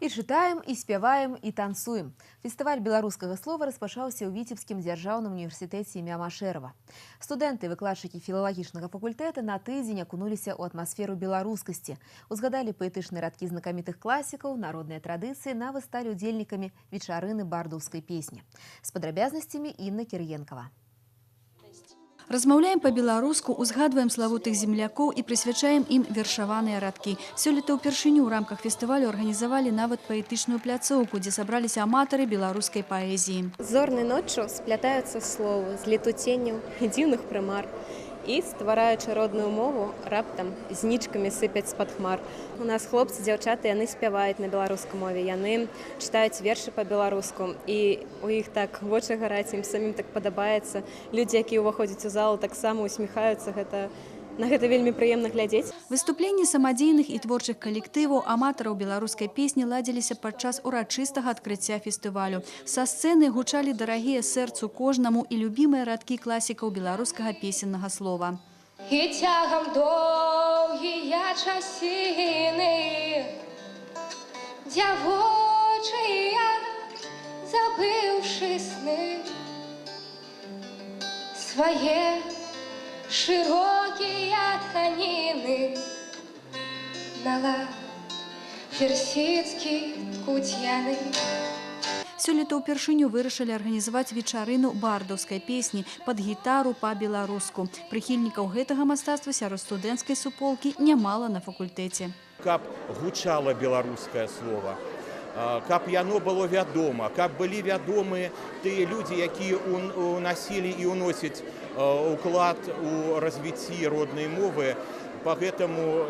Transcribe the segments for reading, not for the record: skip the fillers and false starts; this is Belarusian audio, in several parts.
І чытаем, і спяваем, і танцуем. Фестываль беларускага слова распачаўся ў Віцебскім дзяржаўным універсітэце імя Машэрава. Студэнты і выкладчыкі філалагічнага факультэта на тыдзень акунуліся ў атмасферу беларускасці. Узгадалі паэтычныя радкі знакамітых класікаў, народныя традыцыі на выставе удзельнікамі вечарыны бардаўскай песні. З падрабязнасцямі Інна Кірыенкава. Размаўляем па-беларуску, узгадваем славутых землякоў і прысвячаем ім вершаваныя радкі. Сёлета ўпершыню ў рамках фестывалю арганізавалі нават паэтычную пляцоўку, дзе сабраліся аматары беларускай паэзіі. Зорнай ноччу сплятаюцца словы з летуценняў і дзіўных прымар. І, ствараючы родную мову, раптам знічкамі сыпяць з-пад хмар. У нас хлопцы, дзяўчаты, яны спяваюць на беларускай мове, яны чытаюць вершы па-беларуску. І у іх так вочы гараць, ім самім так падабаецца. Людзі, якія ўваходзяць у залу, таксама усміхаюцца. На гэта вельмі прыемна глядзець. Выступленні самадзейных і творчых калектываў аматараў беларускай песні ладзіліся падчас урачыстага адкрыцця фестывалю. Са сцэны гучалі дарагія сэрцу кожнаму і любімыя радкі класікаў беларускага песеннага слова. І цягам доўгія часіны, дзявочыя, забыўшы сны свае, широкие тканины, нала персидские кутьяны. Сёлета ўпершыню вырашылі арганізаваць вечарыну бардаўскай песні пад гітару па-беларуску. Прыхільнікаў гэтага мастацтва сярод студэнцкай суполкі нямала на факультэце. Каб гучала беларускае слово, каб яно было вядома, каб былі вядомы тыя людзі, якія уносілі і уносяць уклад у развіцці роднай мовы. Поэтому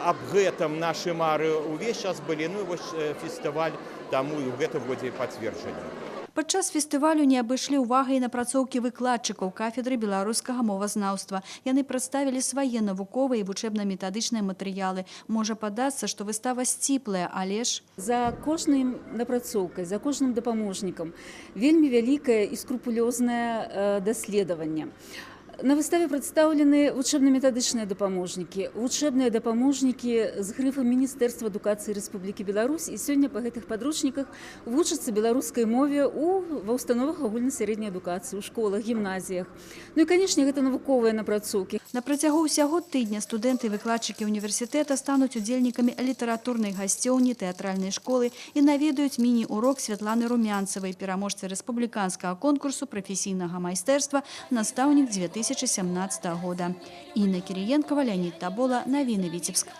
аб гэтым нашы мары ўвесь час былі. Ну і вось фестываль таму і ў гэтым годзе пацверджаны. Падчас фестывалю не абышлі ўвагай напрацоўкі выкладчыкаў кафедры беларускага мовазнаўства. Яны прадставілі свае навуковыя і вучэбна-метадычныя матэрыялы. Можа падацца, што выстава сціплая, але ж за кожнай напрацоўкай, за кожным дапаможнікам вельмі вялікае і скрупулёзнае даследаванне. На выставе прадстаўлены вучэбна-метадычныя дапаможнікі, вучэбныя дапаможнікі з грыфам Міністэрства адукацыі Рэспублікі Беларусь, і сёння па гэтых падручніках вучацца беларускай мове ва ўстановах агульнай сярэдняй адукацыі, у школах, гімназіях. Ну і, канешне, гэта навуковыя напрацоўкі. На працягу ўсяго тыдня студэнты і выкладчыкі універсітэта стануць удзельнікамі літаратурнай гасцёўні, тэатральнай школы і наведаюць міні-урок Святланы Румянцавай, пераможцы рэспубліканскага конкурсу прафесійнага майстэрства «Настаўнік 2017 года». Інна Кірыенкава, Леонід Табола, навіны Віцебск.